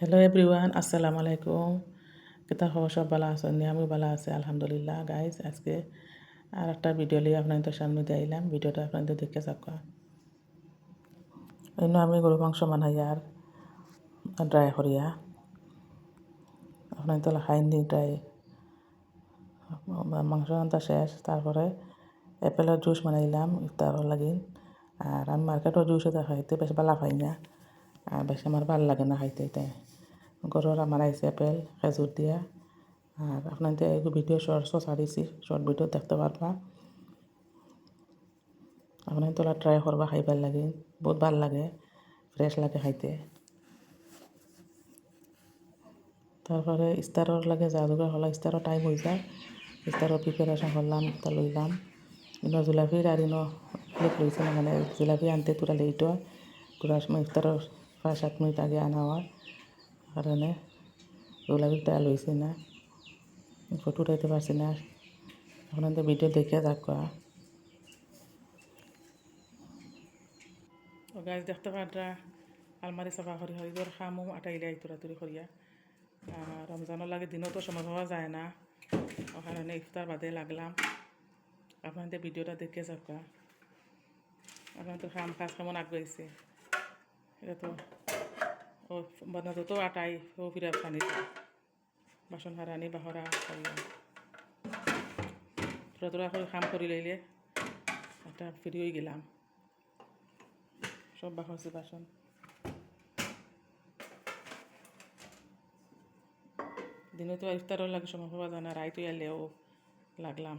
Hello everyone, আসসালামু আলাইকুম। কিতা খবর? সব ভালো আছেন? আমি ভালো আছি আলহামদুলিল্লাহ। গাইজ, আজকে আর একটা ভিডিও নিয়ে আপনাদের সামনে দিয়ে আইলাম। ভিডিওটা আপনাদের দেখে থাকা। এই আমি গরু মাংস বানাই আর ড্রাই করিয়া আপনার তো খাইন দিই ড্রাই মাংস রান্না শেষ। তারপরে অ্যাপেলের জুস বানাইলাম ইফতারের লাগি। আর আমি মার্কেটের জুসও খাইতে বেশ ভালো খাই না, আর বেশ আমার ভালো লাগে না খাইতে। তাই গরুর আমার আইসে অ্যাপেল খেজুর দিয়া। আর আপনাদের এই ভিডিও শর্টসও ছাড়িছি, শর্ট ভিডিও দেখতে পারবা। আপনার তোলা ট্রাই করবা, খাইবার লাগে, বহুত ভাল লাগে, ফ্রেশ লাগে খাইতে। তারপরে ইস্তারর লাগে যা জোগাড় হলো, ইস্তারর টাইম হয়ে যায়, ইস্তারর প্রিপারেশন করলাম, ইফতার লইলাম। ইনো জুলাফির আর ইনো প্লেট লইছে না, মানে জুলাফি আনতে পুরা লেট হয়, পুরা সময় ইফতারের 5-7 মিনিট আগে আনা হয় কারণে জুলাফিটা লইছে না, ফটো উঠাইতে পারছি না। আপনাদের ভিডিও দেখে থাকা। ও গাছ দেখতে পারা আলমারি চাফা করি হরিদর খামো আটাইলে তোরাতুরি করিয়া। রমজানের লাগে দিনও তো সময় পাওয়া যায় না, ওখানে ইফতার বাদে লাগলাম। আপনাদের ভিডিওটা দেখে যাকা। আপনাদের খাম কাজ কেমন আগাইছে এটা তো ও বানাতে তো আটাই ও ফিরে পানি বাসন হারানি বাহরা করিয়া তোরা করে খাম করি লইলে একটা ফিরি হয়ে গেলাম। সব বাহরছি বাসন দিনে তো ইফতারের লাগে সময় পাওয়া যায় না, রাইতো এলেও লাগলাম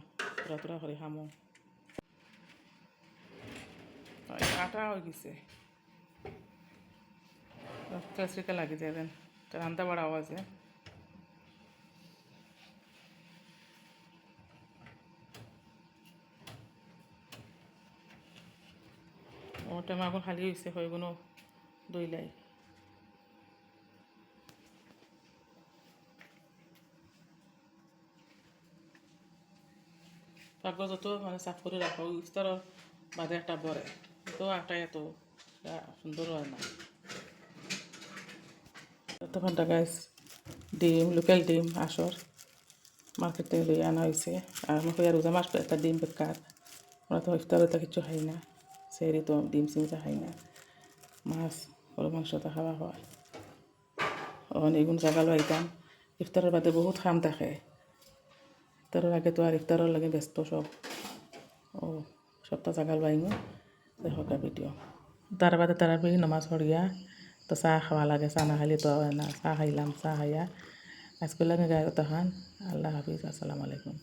তোরা করে খামো। আটা হয়ে গেছে, প্লাস্টিকে লাগে যাবেন রান্না বাড়া আওয়াজে। ও টাইম এখন খালি হয়েছে, হয়ে কোনো দইলাই পাকঘর যত মানে সাফ করে রাখো, ইফতারের বাদে একটা বরে তো আটা এত সুন্দর হয় না। তখন গাছ ডিম, লোকাল ডিম আসর মার্কেট থেকে লই আনা হয়েছে। আর আমি কই আর রোজা মাস একটা ডিম বেকার, আমরা তো ইফতারে তো কিছু খাই না, সেরি তো ডিম সিমটা খাই না, মাছ গরু মাংস তো খাওয়া হয়। এগুন জাগাল আইতাম ইফতারের বাদে বহুত খাম থাকে, ইফতারের আগে তো আর ইফতারের লাগে ব্যস্ত সব। ও সপ্তাহ জাগাল বাইমু দেখো ভিডিও। তার বাদে তারা নামাজ পড়িয়া তো চাহ খাওয়া লাগে, চাহ না খাইলে তো হয় না। চাহ খাইলাম, চাহ খাইয়া আজকে লাগে গায়ে তখন। আল্লাহ হাফিজ, আসসালামু আলাইকুম।